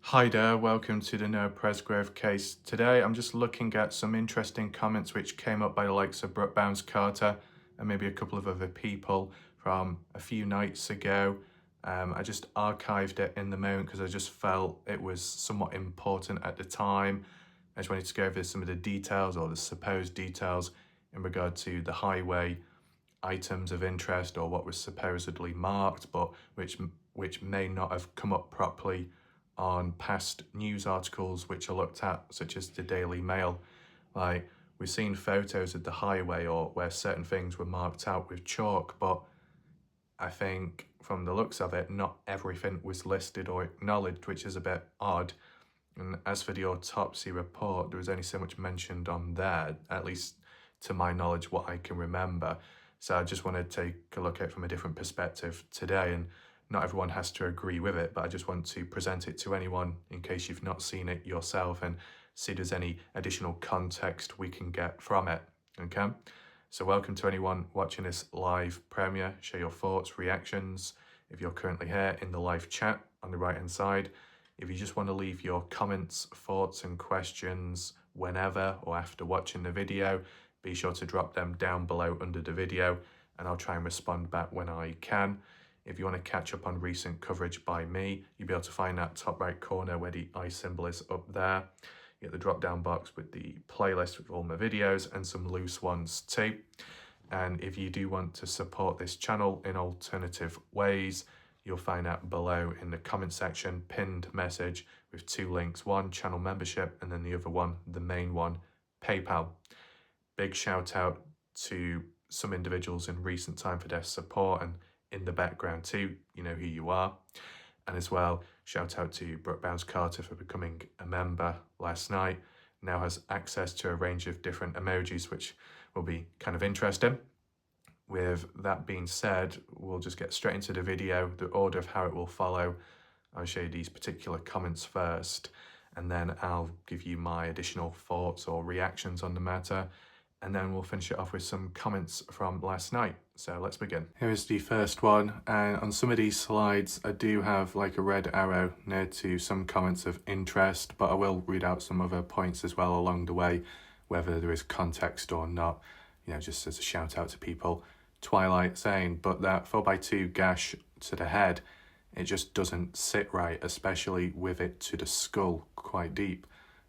Hi there, welcome to the Noah Presgrove case. Today I'm just looking at some interesting comments which came up by the likes of Brooke Bounds-Carter and maybe a couple of other people from a few nights ago. I just archived it in the moment because I just felt it was somewhat important at the time. I just wanted to go over some of the details or the supposed details in regard to the highway items of interest or what was supposedly marked but which may not have come up properly on past news articles which I looked at, such as the Daily Mail. Like, we've seen photos of the highway or where certain things were marked out with chalk, but I think from the looks of it, not everything was listed or acknowledged, which is a bit odd. And as for the autopsy report, there was only so much mentioned on there, at least to my knowledge, what I can remember. So I just want to take a look at it from a different perspective today, and not everyone has to agree with it, but I just want to present it to anyone in case you've not seen it yourself and see if there's any additional context we can get from it, okay? So welcome to anyone watching this live premiere. Share your thoughts, reactions, if you're currently here in the live chat on the right-hand side. If you just want to leave your comments, thoughts and questions whenever or after watching the video, be sure to drop them down below under the video and I'll try and respond back when I can. If you want to catch up on recent coverage by me, you'll be able to find that top right corner where the eye symbol is up there. You get the drop down box with the playlist with all my videos and some loose ones too. And if you do want to support this channel in alternative ways, you'll find that below in the comment section, pinned message with two links, one channel membership and then the other one, the main one, PayPal. Big shout out to some individuals in recent time for their support, and in the background too, you know who you are. And as well, shout out to Brooke Bounds-Carter for becoming a member last night. Now has access to a range of different emojis, which will be kind of interesting. With that being said, we'll just get straight into the video. The order of how it will follow, I'll show you these particular comments first, and then I'll give you my additional thoughts or reactions on the matter, and then we'll finish it off with some comments from last night. So let's begin. Here is the first one, and on some of these slides I do have like a red arrow near to some comments of interest, but I will read out some other points as well along the way, whether there is context or not, you know, just as a shout out to people. Twilight saying, but that 4x2 gash to the head, it just doesn't sit right, especially with it to the skull quite deep.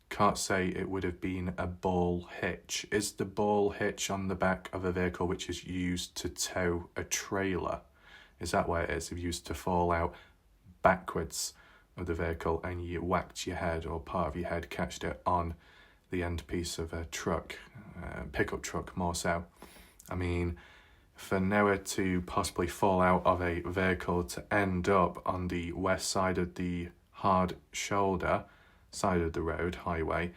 Can't say it would have been a ball hitch. Is the ball hitch on the back of a vehicle which is used to tow a trailer? Is that why it is? If you used to fall out backwards of the vehicle and you whacked your head or part of your head catched it on the end piece of a truck, pickup truck more so. I mean, for Noah to possibly fall out of a vehicle to end up on the west side of the hard shoulder side of the road, highway,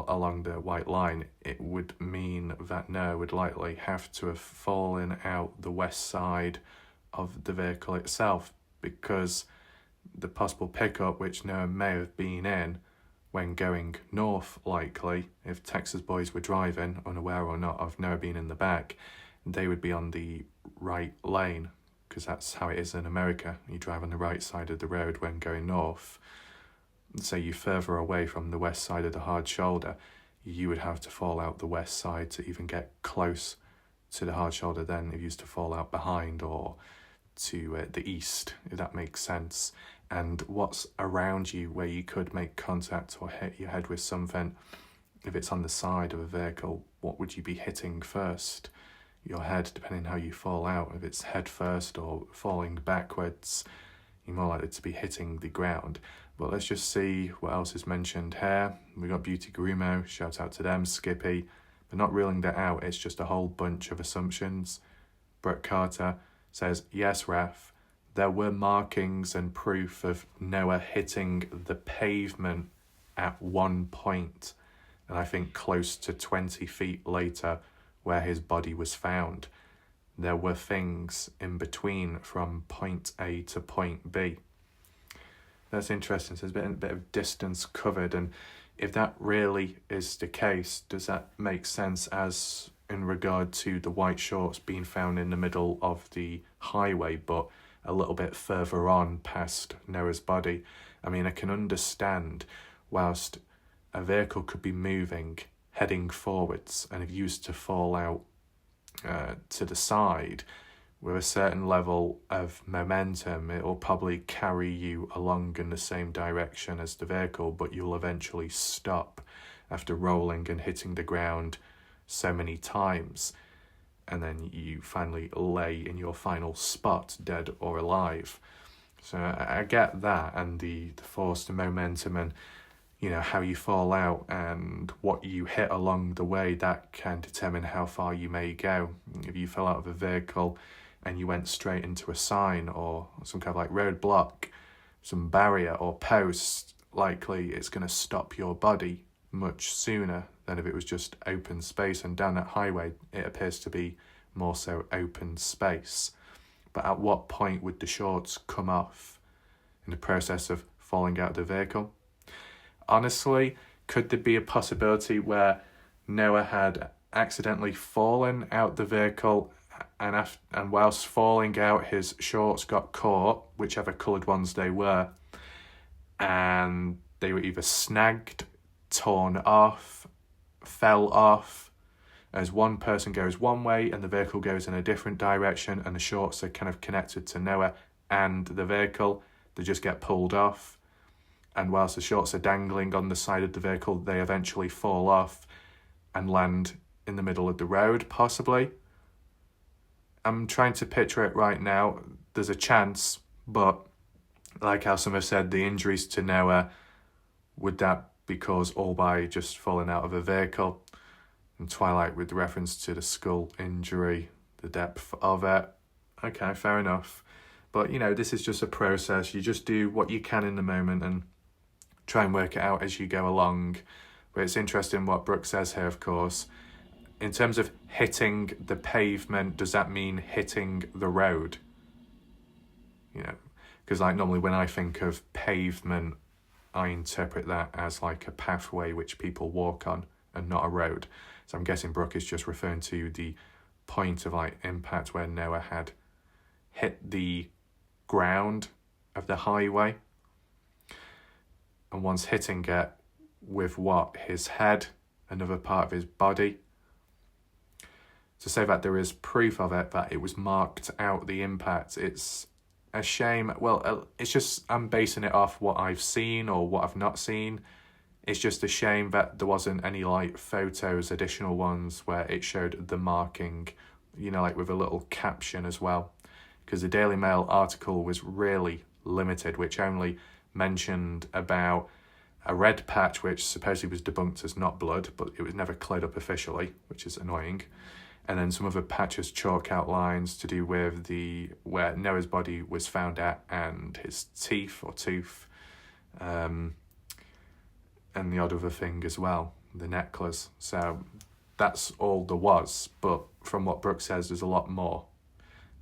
along the white line, it would mean that Noah would likely have to have fallen out the west side of the vehicle itself, because the possible pickup which Noah may have been in when going north, likely, if Texas boys were driving, unaware or not of Noah being in the back, they would be on the right lane, because that's how it is in America. You drive on the right side of the road when going north. So you're further away from the west side of the hard shoulder, you would have to fall out the west side to even get close to the hard shoulder. Then if you used to fall out behind or to the east, if that makes sense. And what's around you where you could make contact or hit your head with something, if it's on the side of a vehicle, what would you be hitting first? Your head, depending on how you fall out. If it's head first or falling backwards, you're more likely to be hitting the ground. But let's just see what else is mentioned here. We got Beauty Grumo, shout out to them, Skippy, but not ruling that out, it's just a whole bunch of assumptions. Brooke Carter says, yes, ref, there were markings and proof of Noah hitting the pavement at one point, and I think close to 20 feet later where his body was found. There were things in between from point A to point B. That's interesting. So there's a bit of distance covered, and if that really is the case, does that make sense as in regard to the white shorts being found in the middle of the highway but a little bit further on past Noah's body? I mean, I can understand whilst a vehicle could be moving, heading forwards, and if you used to fall out to the side, with a certain level of momentum, it will probably carry you along in the same direction as the vehicle, but you'll eventually stop after rolling and hitting the ground so many times, and then you finally lay in your final spot, dead or alive. So I get that, and the force, the momentum, and how you fall out and what you hit along the way, that can determine how far you may go. If you fell out of a vehicle and you went straight into a sign or some kind of like roadblock, some barrier or post, likely it's going to stop your body much sooner than if it was just open space. And down that highway, it appears to be more so open space. But at what point would the shorts come off in the process of falling out of the vehicle? Honestly, could there be a possibility where Noah had accidentally fallen out the vehicle and whilst falling out, his shorts got caught, whichever coloured ones they were, and they were either snagged, torn off, fell off, as one person goes one way and the vehicle goes in a different direction, and the shorts are kind of connected to Noah and the vehicle, they just get pulled off, and whilst the shorts are dangling on the side of the vehicle, they eventually fall off and land in the middle of the road, possibly. I'm trying to picture it right now. There's a chance, but like how some have said, the injuries to Noah, would that be caused all by just falling out of a vehicle? And Twilight with reference to the skull injury, the depth of it. Okay, fair enough. But, this is just a process. You just do what you can in the moment and try and work it out as you go along. But it's interesting what Brooke says here, of course. In terms of hitting the pavement, does that mean hitting the road? Because normally when I think of pavement, I interpret that as like a pathway which people walk on and not a road. So I'm guessing Brooke is just referring to the point of impact where Noah had hit the ground of the highway. And once hitting it with his head, another part of his body. To say that there is proof of it, that it was marked out, the impact, it's a shame. Well, it's just, I'm basing it off what I've seen or what I've not seen. It's just a shame that there wasn't any photos, additional ones, where it showed the marking, with a little caption as well. Because the Daily Mail article was really limited, which only mentioned about a red patch, which supposedly was debunked as not blood, but it was never cleared up officially, which is annoying. And then some other patches, chalk outlines to do with where Noah's body was found at and his teeth or tooth, and the odd other thing as well, the necklace. So that's all there was. But from what Brooke says, there's a lot more.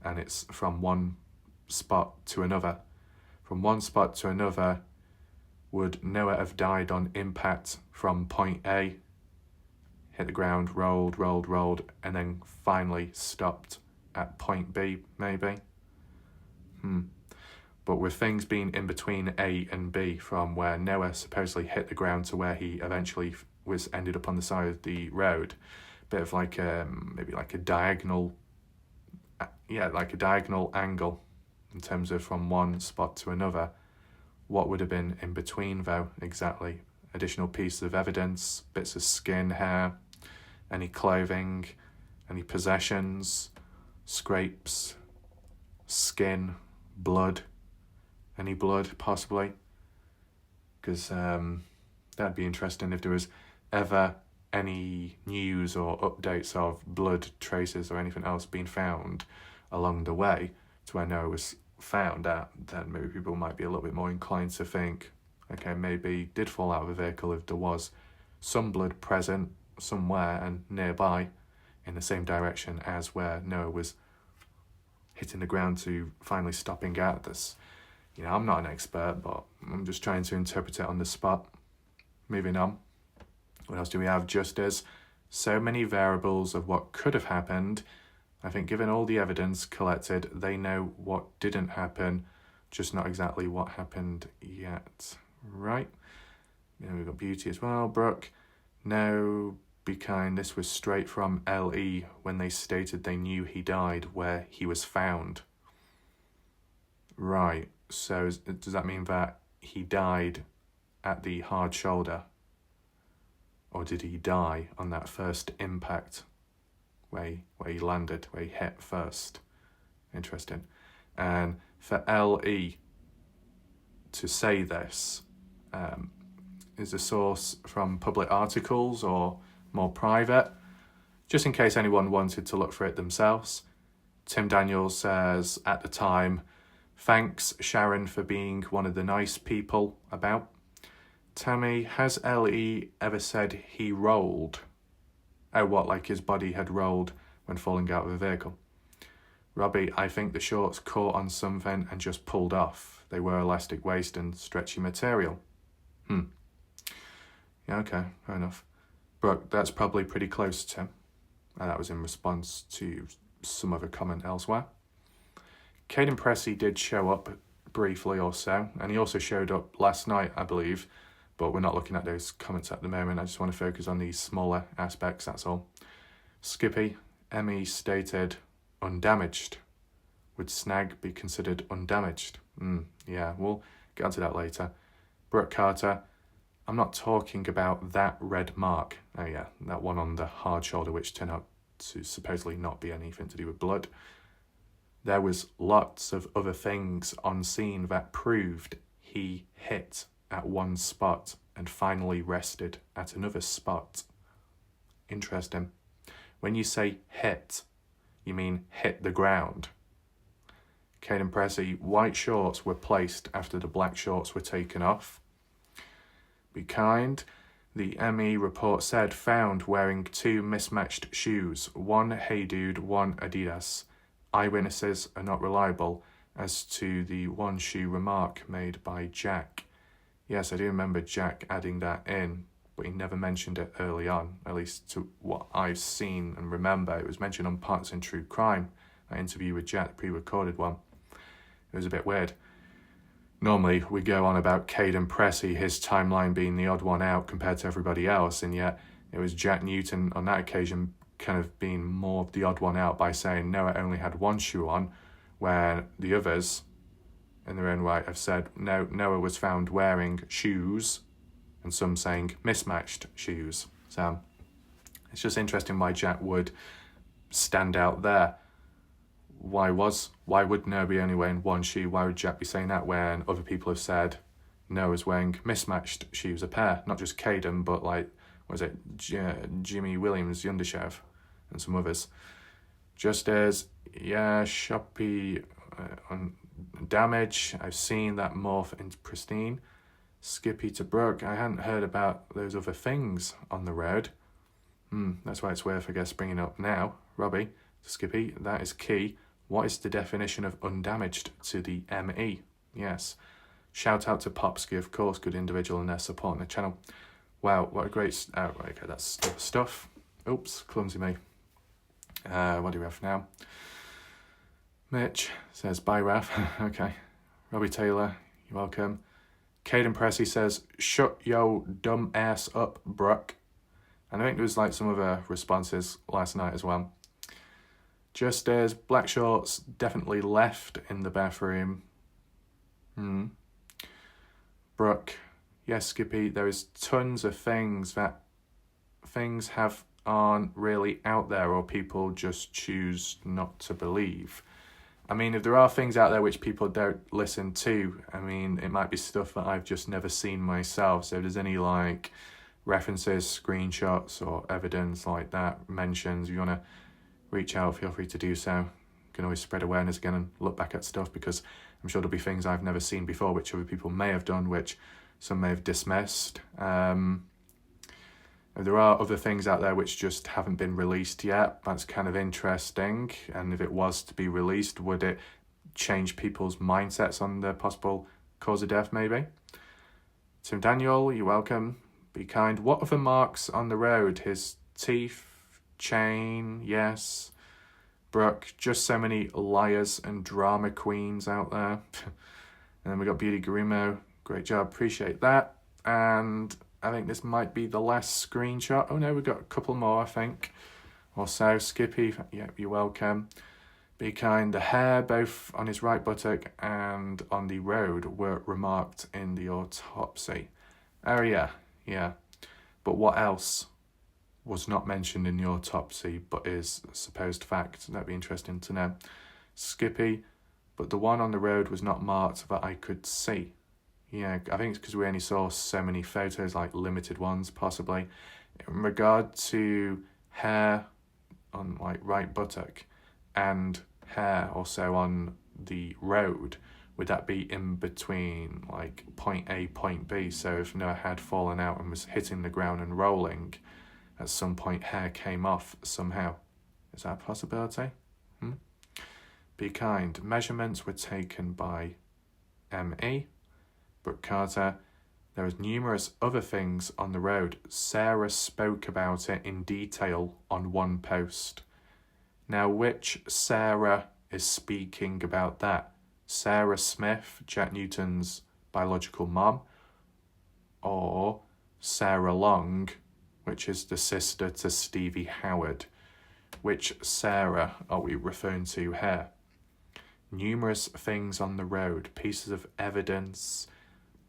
And it's from one spot to another. From one spot to another, would Noah have died on impact from point A, hit the ground, rolled, and then finally stopped at point B, maybe? But with things being in between A and B, from where Noah supposedly hit the ground to where he eventually ended up on the side of the road, bit of maybe like a diagonal, like a diagonal angle in terms of from one spot to another. What would have been in between, though, exactly? Additional pieces of evidence, bits of skin, hair, any clothing, any possessions, scrapes, skin, blood, any blood, possibly? Because that'd be interesting if there was ever any news or updates of blood traces or anything else being found along the way to where Noah was found at. Then maybe people might be a little bit more inclined to think, okay, maybe he did fall out of a vehicle if there was some blood present somewhere and nearby in the same direction as where Noah was hitting the ground to finally stopping at this. I'm not an expert, but I'm just trying to interpret it on the spot. Moving on. What else do we have? Just as so many variables of what could have happened, I think given all the evidence collected, they know what didn't happen just not exactly what happened yet. Right. We've got Beauty as well. Brooke, no, be kind. This was straight from LE when they stated they knew he died where he was found. Right. So does that mean that he died at the hard shoulder? Or did he die on that first impact where he landed, where he hit first? Interesting. And for LE to say this, is the source from public articles or more private? Just in case anyone wanted to look for it themselves. Tim Daniels says, at the time, thanks Sharon for being one of the nice people about. Tammy, has LE ever said he rolled? Oh, what, like his body had rolled when falling out of a vehicle? Robbie, I think the shorts caught on something and just pulled off. They were elastic waist and stretchy material. Yeah, okay, fair enough. Brooke, that's probably pretty close, Tim. And that was in response to some other comment elsewhere. Caden Pressey did show up briefly or so, and he also showed up last night, I believe, but we're not looking at those comments at the moment. I just want to focus on these smaller aspects, that's all. Skippy, Emmy stated, undamaged. Would Snag be considered undamaged? Yeah, we'll get onto that later. Brooke Carter, I'm not talking about that red mark. Oh yeah, that one on the hard shoulder, which turned out to supposedly not be anything to do with blood. There was lots of other things on scene that proved he hit at one spot and finally rested at another spot. Interesting. When you say hit, you mean hit the ground. Caden Pressey, white shorts were placed after the black shorts were taken off. Be kind. The ME report said found wearing 2 mismatched shoes, one Hey Dude, one Adidas. Eyewitnesses are not reliable as to the one shoe remark made by Jack. Yes, I do remember Jack adding that in, but he never mentioned it early on, at least to what I've seen and remember. It was mentioned on Partners in True Crime, that interview with Jack, the pre-recorded one. It was a bit weird. Normally, we go on about Caden Pressey, his timeline being the odd one out compared to everybody else, and yet it was Jack Newton on that occasion kind of being more of the odd one out by saying Noah only had one shoe on, where the others, in their own right, have said no, Noah was found wearing shoes, and some saying mismatched shoes. So it's just interesting why Jack would stand out there. Why would Noah be only wearing one shoe? Why would Jack be saying that when other people have said Noah's wearing mismatched shoes, a pair? Not just Caden, but like, was it Jimmy Williams, the underchef, and some others. Just as, yeah, Shoppy on damage. I've seen that morph into pristine. Skippy to Brooke. I hadn't heard about those other things on the road. That's why it's worth, I guess, bringing up now. Robbie, Skippy, that is key. What is the definition of undamaged to the ME? Yes. Shout out to Popsky, of course, good individual and their support on the channel. Wow, what a great... Oh, okay, that's stuff. Oops, clumsy me. What do we have now? Mitch says, bye, Raph. Okay. Robbie Taylor, you're welcome. Caden Pressey says, shut yo dumb ass up, Brooke. And I think there was like some other responses last night as well. Just as black shorts definitely left in the bathroom. Brooke, yes, Skippy, there is tons of things that aren't really out there or people just choose not to believe. I mean, if there are things out there which people don't listen to, I mean, it might be stuff that I've just never seen myself. So if there's any like references, screenshots or evidence like that, mentions, you want to reach out, feel free to do so. You can always spread awareness again and look back at stuff because I'm sure there'll be things I've never seen before which other people may have done, which some may have dismissed. There are other things out there which just haven't been released yet. That's kind of interesting. And if it was to be released, would it change people's mindsets on the possible cause of death, maybe? Tim Daniel, you're welcome. Be kind. What other marks on the road? His teeth, chain, yes. Brooke, just so many liars and drama queens out there. And then we got Beauty Garimo. Great job, appreciate that. And I think this might be the last screenshot. Oh no, we've got a couple more, I think. Or so. Skippy, yeah, you're welcome. Be kind. The hair, both on his right buttock and on the road, were remarked in the autopsy. Oh yeah. But what else was not mentioned in the autopsy but is a supposed fact? That'd be interesting to know. Skippy, but the one on the road was not marked that I could see. Yeah, I think it's because we only saw so many photos, like limited ones possibly. In regard to hair on like right buttock and hair also on the road, would that be in between like point A, point B? So if Noah had fallen out and was hitting the ground and rolling, at some point hair came off somehow. Is that a possibility? Be kind. Measurements were taken by M.E. Brooke Carter. There was numerous other things on the road. Sarah spoke about it in detail on one post. Now, which Sarah is speaking about that? Sarah Smith, Jack Newton's biological mom, or Sarah Long, which is the sister to Stevie Howard? Which Sarah are we referring to here? Numerous things on the road, pieces of evidence,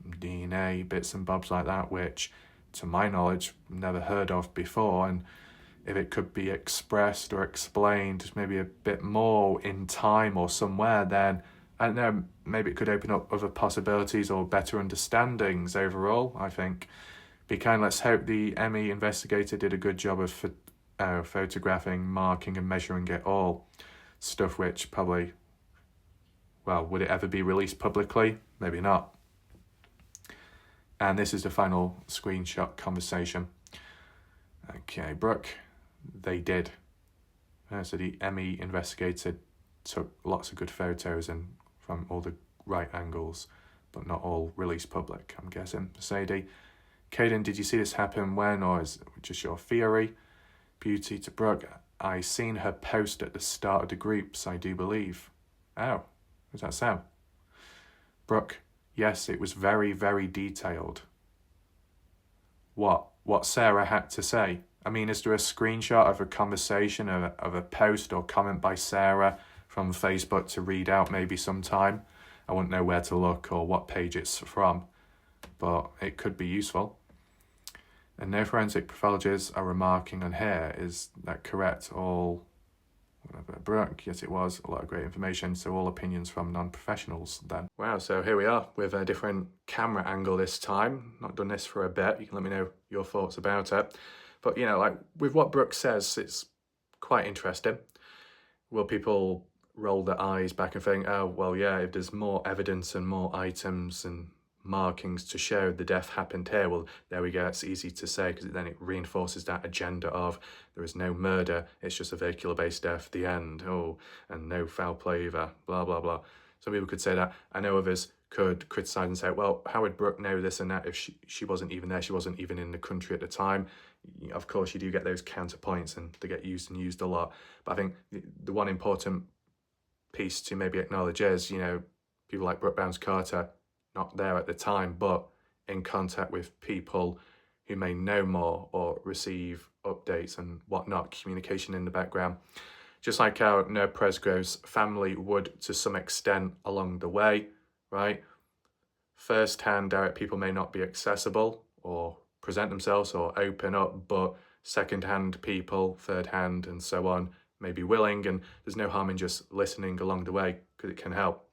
DNA, bits and bobs like that, which, to my knowledge, never heard of before. And if it could be expressed or explained maybe a bit more in time or somewhere, then I don't know, maybe it could open up other possibilities or better understandings overall, I think. Be kind. Let's hope the ME investigator did a good job of photographing, marking and measuring it all. Stuff which probably, well, would it ever be released publicly? Maybe not. And this is the final screenshot conversation. Okay, Brooke, they did. So the ME investigator took lots of good photos and from all the right angles, but not all released public, I'm guessing. Sadie, Caden, did you see this happen when, or is it just your theory? Beauty to Brooke, I seen her post at the start of the groups, I do believe. Oh, does that sound? Brooke, yes, it was very, very detailed. What Sarah had to say? I mean, is there a screenshot of a conversation, of a post or comment by Sarah from Facebook to read out maybe sometime? I wouldn't know where to look or what page it's from, but it could be useful. And no forensic pathologists are remarking on hair. Is that correct? All, Brooke, yes it was, a lot of great information. So all opinions from non-professionals then. Wow, so here we are with a different camera angle this time. Not done this for a bit. You can let me know your thoughts about it. But, you know, like with what Brooke says, it's quite interesting. Will people roll their eyes back and think, oh, well, yeah, if there's more evidence and more items and markings to show the death happened here, well, there we go, it's easy to say, because then it reinforces that agenda of there is no murder, it's just a vehicular-based death, the end, oh, and no foul play either, blah, blah, blah. Some people could say that. I know others could criticise and say, well, how would Brooke know this and that if she wasn't even there, she wasn't even in the country at the time? Of course, you do get those counterpoints and they get used and used a lot. But I think the one important piece to maybe acknowledge is, you know, people like Brooke Bounds-Carter, not there at the time, but in contact with people who may know more or receive updates and whatnot, communication in the background. Just like how Noah Presgrove's family would to some extent along the way, right? First-hand direct people may not be accessible or present themselves or open up, but second-hand people, third-hand and so on, may be willing, and there's no harm in just listening along the way because it can help.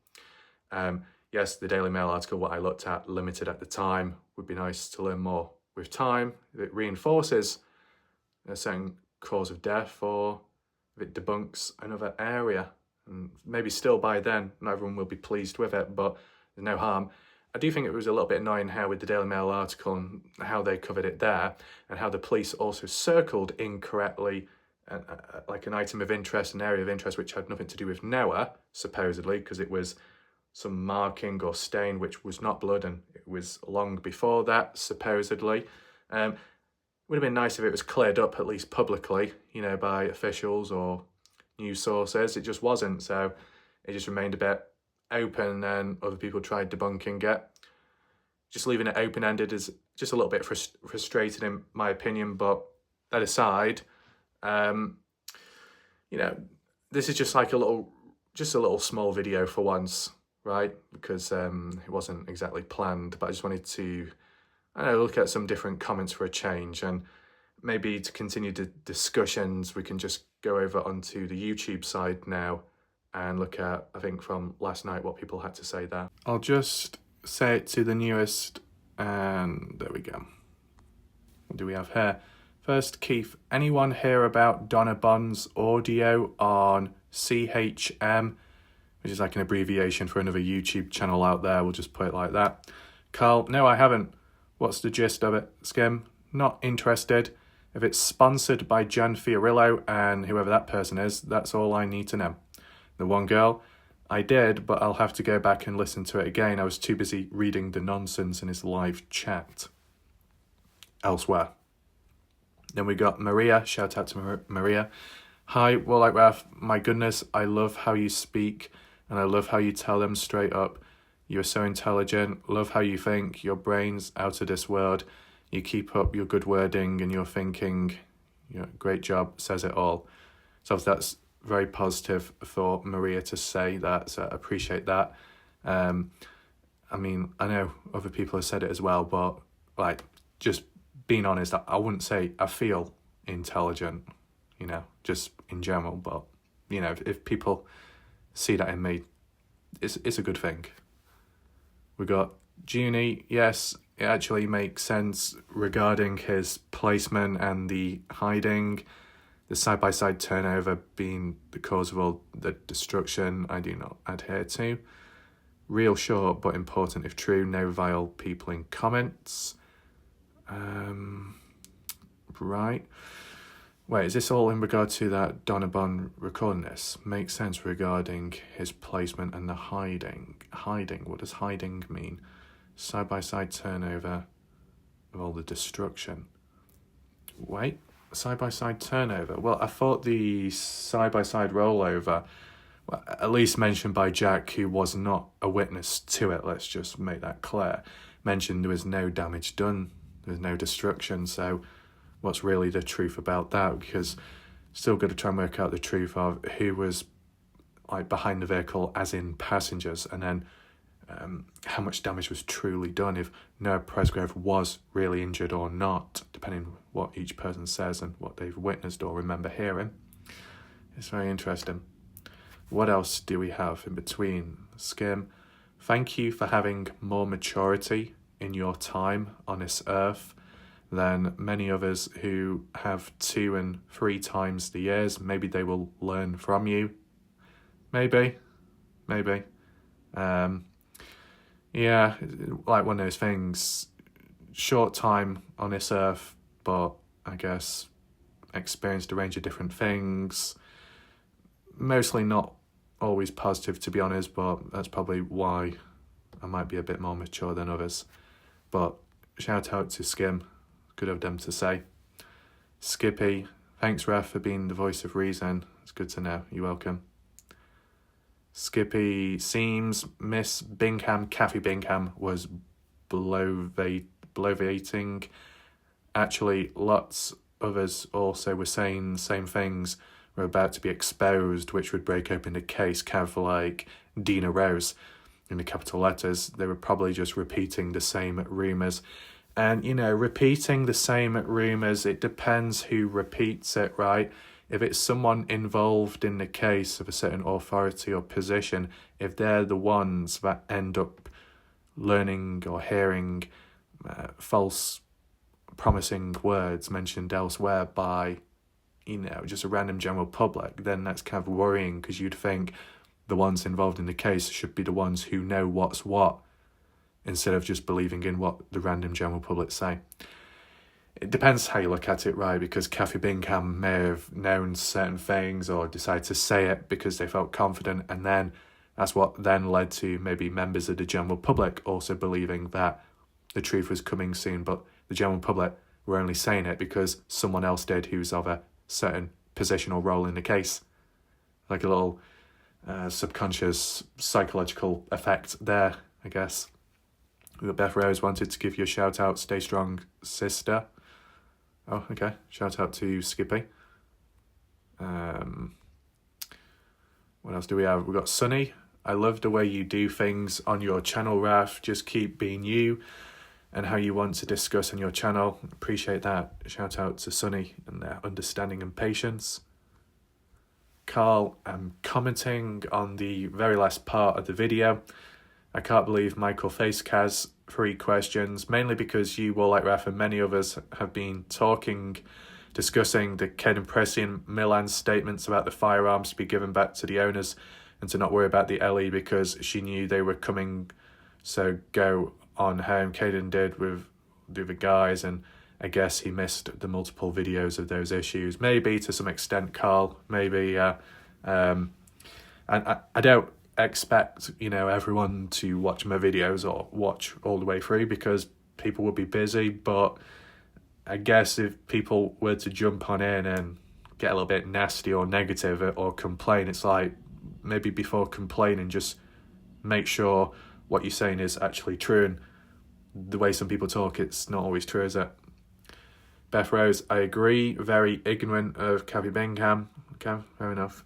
Yes, the Daily Mail article, what I looked at, limited at the time, would be nice to learn more with time. If it reinforces a certain cause of death or if it debunks another area, and maybe still by then, not everyone will be pleased with it, but there's no harm. I do think it was a little bit annoying how with the Daily Mail article and how they covered it there, and how the police also circled incorrectly like an item of interest, an area of interest, which had nothing to do with Noah, supposedly, because it was some marking or stain which was not blood, and it was long before that, supposedly. It would have been nice if it was cleared up, at least publicly, you know, by officials or news sources. It just wasn't, so it just remained a bit open and other people tried debunking it. Just leaving it open-ended is just a little bit frustrating in my opinion, but that aside, you know, this is just like a little small video for once, right? Because it wasn't exactly planned, but I just wanted to, I don't know, look at some different comments for a change, and maybe to continue the discussions, we can just go over onto the YouTube side now and look at, I think from last night, what people had to say there. I'll just say it to the newest, and there we go. What do we have here? First, Keith, anyone hear about Donna Bond's audio on CHM, which is like an abbreviation for another YouTube channel out there, we'll just put it like that. Carl, no, I haven't. What's the gist of it? Skim, not interested. If it's sponsored by Jan Fiorillo and whoever that person is, that's all I need to know. The one girl, I did, but I'll have to go back and listen to it again. I was too busy reading the nonsense in his live chat elsewhere. Then we got Maria, shout out to Maria. Hi, Warlike Raf, my goodness, I love how you speak and I love how you tell them straight up. You're so intelligent, love how you think, your brain's out of this world. You keep up your good wording and your thinking. Great job, says it all. So that's very positive for Maria to say that, so I appreciate that. I mean, I know other people have said it as well, but like, just being honest, I wouldn't say I feel intelligent, just in general, but, if people see that in me, it's a good thing. We got Junie, yes, it actually makes sense regarding his placement and the hiding, the side-by-side turnover being the cause of all the destruction. I do not adhere to. Real short but important if true, no vile people in comments. Right. Wait, is this all in regard to that Donna Bond recording this? Makes sense regarding his placement and the hiding. Hiding, what does hiding mean? Side-by-side turnover of all the destruction. Wait, side-by-side turnover? Well, I thought the side-by-side rollover, well, at least mentioned by Jack, who was not a witness to it, let's just make that clear, mentioned there was no damage done, there was no destruction, so what's really the truth about that? Because still got to try and work out the truth of who was like behind the vehicle, as in passengers, and then how much damage was truly done, if Noah Presgrave was really injured or not, depending on what each person says and what they've witnessed or remember hearing. It's very interesting. What else do we have in between? Skim, thank you for having more maturity in your time on this earth than many others who have 2 and 3 times the years. Maybe they will learn from you. Maybe. Yeah, like one of those things, short time on this earth, but I guess experienced a range of different things. Mostly not always positive, to be honest, but that's probably why I might be a bit more mature than others. But shout out to Skim, good of them to say. Skippy, thanks Ref for being the voice of reason. It's good to know, you're welcome. Skippy seems Miss Bingham, Kathy Bingham, was bloviating. Actually, lots of us also were saying the same things were about to be exposed, which would break open the case, kind of like Dina Rose in the capital letters. They were probably just repeating the same rumours. And, repeating the same rumours, it depends who repeats it, right? If it's someone involved in the case of a certain authority or position, if they're the ones that end up learning or hearing false promising words mentioned elsewhere by, just a random general public, then that's kind of worrying, because you'd think the ones involved in the case should be the ones who know what's what, instead of just believing in what the random general public say. It depends how you look at it, right? Because Kathy Bingham may have known certain things or decided to say it because they felt confident, and then that's what then led to maybe members of the general public also believing that the truth was coming soon, but the general public were only saying it because someone else did who's of a certain position or role in the case. Like a little subconscious psychological effect there, I guess. Beth Rose wanted to give you a shout out. Stay strong, sister. Oh, okay. Shout out to Skippy. What else do we have? We've got Sunny. I love the way you do things on your channel, Raf. Just keep being you and how you want to discuss on your channel. Appreciate that. Shout out to Sunny and their understanding and patience. Carl, I'm commenting on the very last part of the video. I can't believe Michael Facek has 3 questions, mainly because you, Warlike Raf, and many others have been discussing the Caden Pressey and Milan's statements about the firearms to be given back to the owners and to not worry about the LE because she knew they were coming. So go on home. Caden did with the other guys, and I guess he missed the multiple videos of those issues. Maybe to some extent, Carl. Maybe. And I don't expect everyone to watch my videos or watch all the way through because people will be busy, but I guess if people were to jump on in and get a little bit nasty or negative or complain, it's like maybe before complaining, just make sure what you're saying is actually true. And the way some people talk, it's not always true, is it? Beth Rose, I agree. Very ignorant of Kathy Bingham. Okay, fair enough.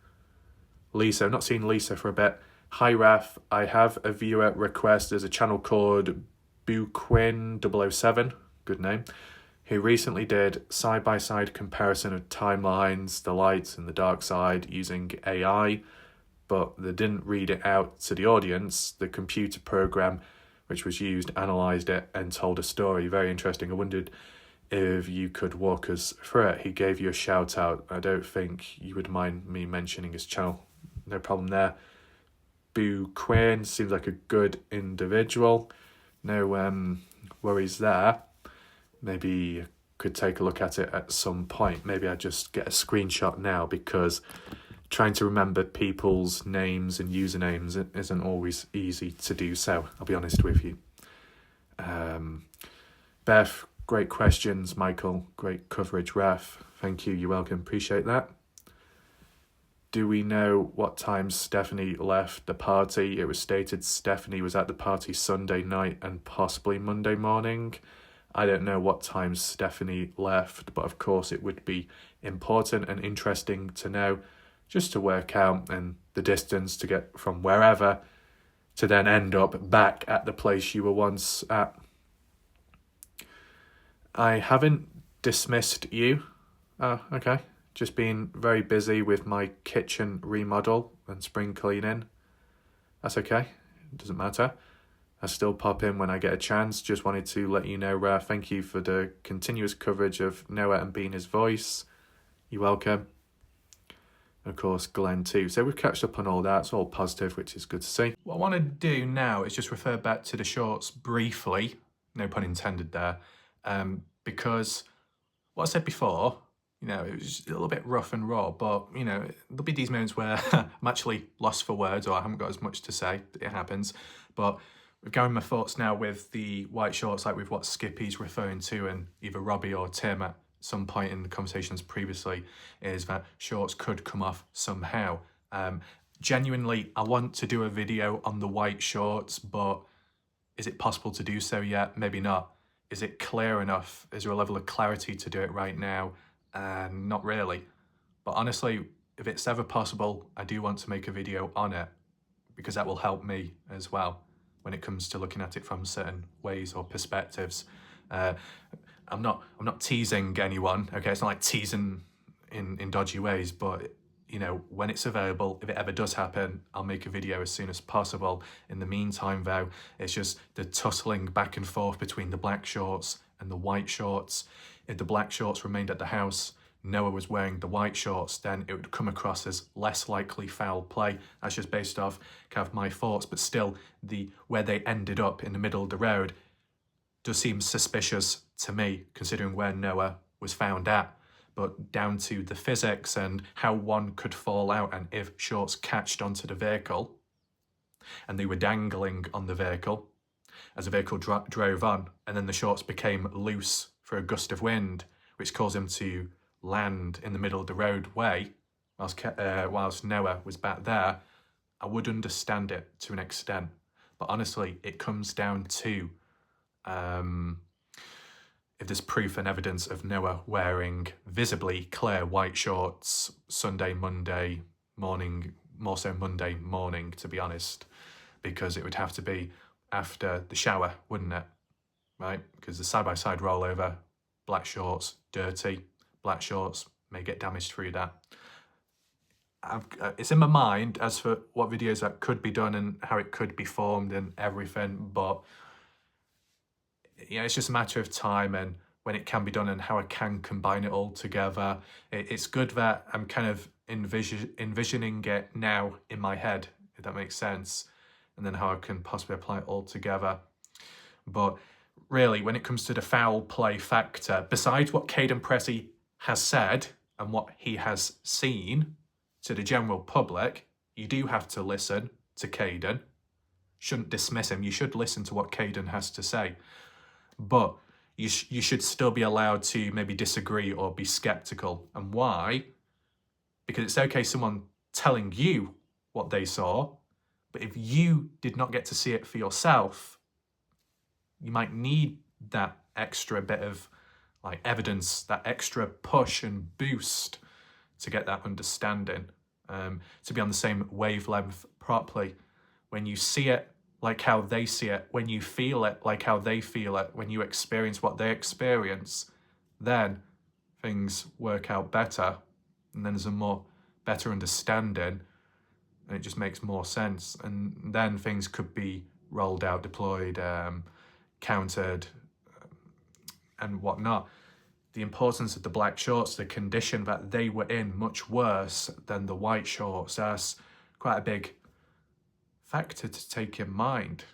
Lisa, I've not seen Lisa for a bit. Hi Raf, I have a viewer request. There's a channel called BooQuinn007, good name, who recently did side-by-side comparison of timelines, the light and the dark side using AI, but they didn't read it out to the audience. The computer program which was used analysed it and told a story. Very interesting. I wondered if you could walk us through it. He gave you a shout out. I don't think you would mind me mentioning his channel. No problem there. Boo Quinn seems like a good individual. No worries there. Maybe could take a look at it at some point. Maybe I just get a screenshot now because trying to remember people's names and usernames isn't always easy to do so. I'll be honest with you. Beth, great questions. Michael, great coverage. Raf, thank you. You're welcome. Appreciate that. Do we know what time Stephanie left the party? It was stated Stephanie was at the party Sunday night and possibly Monday morning. I don't know what time Stephanie left, but of course it would be important and interesting to know, just to work out and the distance to get from wherever to then end up back at the place you were once at. I haven't dismissed you. Oh, okay. Just been very busy with my kitchen remodel and spring cleaning. That's okay. It doesn't matter. I still pop in when I get a chance. Just wanted to let you know, thank you for the continuous coverage of Noah and being his voice. You're welcome. And of course, Glenn too. So we've catched up on all that. It's all positive, which is good to see. What I want to do now is just refer back to the shorts briefly, no pun intended there, because what I said before, it was a little bit rough and raw, but, there'll be these moments where I'm actually lost for words or I haven't got as much to say. It happens. But we're going my thoughts now with the white shorts, like with what Skippy's referring to, and either Robbie or Tim at some point in the conversations previously, is that shorts could come off somehow. Genuinely, I want to do a video on the white shorts, but is it possible to do so yet? Maybe not. Is it clear enough? Is there a level of clarity to do it right now? Not really. But honestly, if it's ever possible, I do want to make a video on it because that will help me as well when it comes to looking at it from certain ways or perspectives. I'm not teasing anyone, okay? It's not like teasing in dodgy ways, but when it's available, if it ever does happen, I'll make a video as soon as possible. In the meantime, though, it's just the tussling back and forth between the black shorts and the white shorts. If the black shorts remained at the house, Noah was wearing the white shorts, then it would come across as less likely foul play. That's just based off kind of my thoughts, but still, where they ended up in the middle of the road does seem suspicious to me, considering where Noah was found at. But down to the physics and how one could fall out, and if shorts catched onto the vehicle and they were dangling on the vehicle as the vehicle drove on, and then the shorts became loose for a gust of wind, which caused him to land in the middle of the roadway whilst Noah was back there, I would understand it to an extent. But honestly, it comes down to if there's proof and evidence of Noah wearing visibly clear white shorts Sunday, Monday morning, more so Monday morning, to be honest, because it would have to be after the shower, wouldn't it? Right? Because the side-by-side rollover, black shorts, dirty, black shorts may get damaged through that. It's in my mind as for what videos that could be done and how it could be formed and everything, but it's just a matter of time and when it can be done and how I can combine it all together. It's good that I'm kind of envisioning it now in my head, if that makes sense, and then how I can possibly apply it all together. But really, when it comes to the foul play factor, besides what Caden Pressey has said and what he has seen to the general public, you do have to listen to Caden. Shouldn't dismiss him. You should listen to what Caden has to say. But you should still be allowed to maybe disagree or be skeptical. And why? Because it's okay someone telling you what they saw, but if you did not get to see it for yourself, you might need that extra bit of like evidence, that extra push and boost to get that understanding, to be on the same wavelength properly. When you see it like how they see it, when you feel it like how they feel it, when you experience what they experience, then things work out better, and then there's a better understanding, and it just makes more sense. And then things could be rolled out, deployed, countered, and whatnot. The importance of the black shorts, the condition that they were in, much worse than the white shorts. That's quite a big factor to take in mind.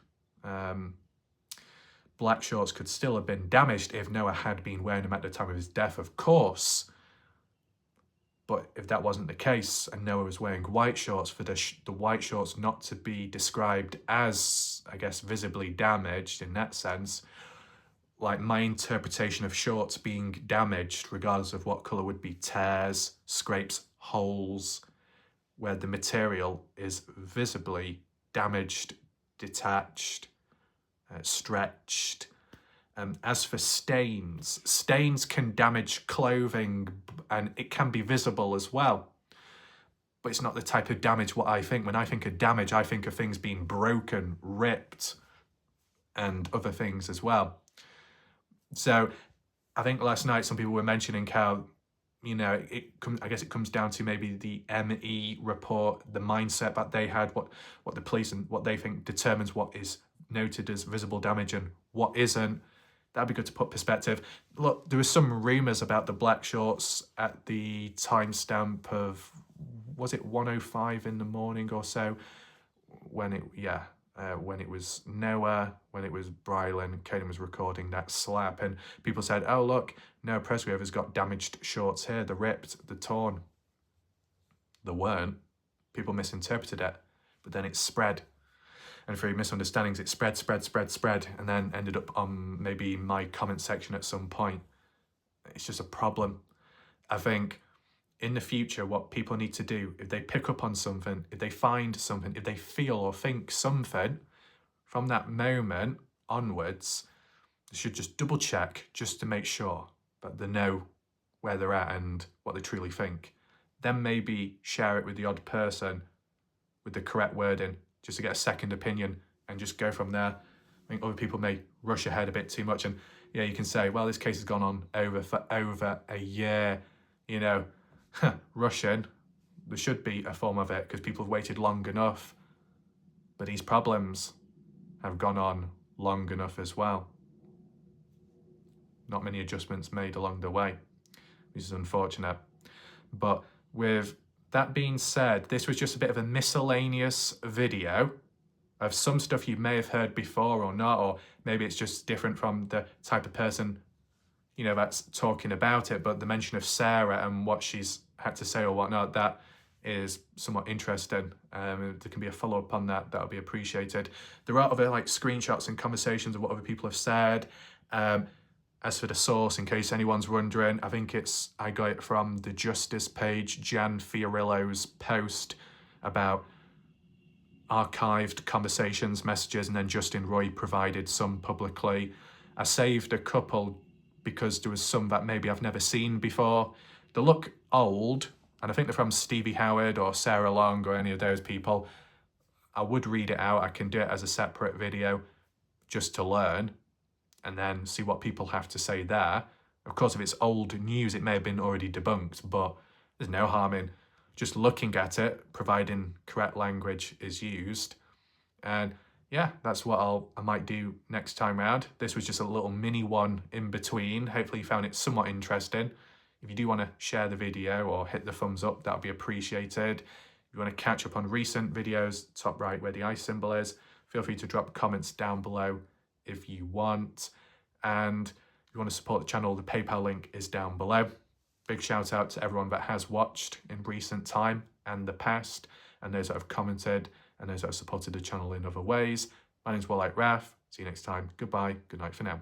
Black shorts could still have been damaged if Noah had been wearing them at the time of his death, of course. But if that wasn't the case and Noah was wearing white shorts, for the white shorts not to be described as, I guess, visibly damaged in that sense, like my interpretation of shorts being damaged, regardless of what colour, would be tears, scrapes, holes, where the material is visibly damaged, detached, stretched. As for stains, stains can damage clothing and it can be visible as well. But it's not the type of damage what I think. When I think of damage, I think of things being broken, ripped, and other things as well. So I think last night some people were mentioning how, I guess it comes down to maybe the ME report, the mindset that they had, what the police and what they think determines what is noted as visible damage and what isn't. That'd be good to put perspective. Look, there was some rumours about the black shorts at the timestamp of, was it 1:05 in the morning or so, when it was Noah, when it was Brylan, Caden was recording that slap, and people said, oh look, Noah Presgrave has got damaged shorts here, they're ripped, they're torn. They weren't. People misinterpreted it, but then it spread. And through misunderstandings, it spread, and then ended up on maybe my comment section at some point. It's just a problem. I think in the future, what people need to do, if they pick up on something, if they find something, if they feel or think something, from that moment onwards, they should just double check just to make sure that they know where they're at and what they truly think. Then maybe share it with the odd person with the correct wording, just to get a second opinion and just go from there. I think other people may rush ahead a bit too much, and you can say, well, this case has gone on for over a year, rushing. There should be a form of it because people have waited long enough, but these problems have gone on long enough as well. Not many adjustments made along the way, which is unfortunate. But with that being said, this was just a bit of a miscellaneous video of some stuff you may have heard before or not, or maybe it's just different from the type of person, that's talking about it. But the mention of Sarah and what she's had to say or whatnot, that is somewhat interesting. There can be a follow-up on that. That'll be appreciated. There are other screenshots and conversations of what other people have said. As for the source, in case anyone's wondering, I think I got it from the Justice page, Jan Fiorillo's post about archived conversations, messages, and then Justin Roy provided some publicly. I saved a couple because there was some that maybe I've never seen before. They look old, and I think they're from Stevie Howard or Sarah Long or any of those people. I would read it out. I can do it as a separate video just to learn and then see what people have to say there. Of course, if it's old news, it may have been already debunked, but there's no harm in just looking at it, providing correct language is used. And yeah, that's what I might do next time round. This was just a little mini one in between. Hopefully you found it somewhat interesting. If you do want to share the video or hit the thumbs up, that would be appreciated. If you want to catch up on recent videos, top right where the eye symbol is, feel free to drop comments down below if you want. And if you want to support the channel, the PayPal link is down below. Big shout out to everyone that has watched in recent time and the past, and those that have commented, and those that have supported the channel in other ways. My name's Warlike Raph. See you next time. Goodbye. Good night for now.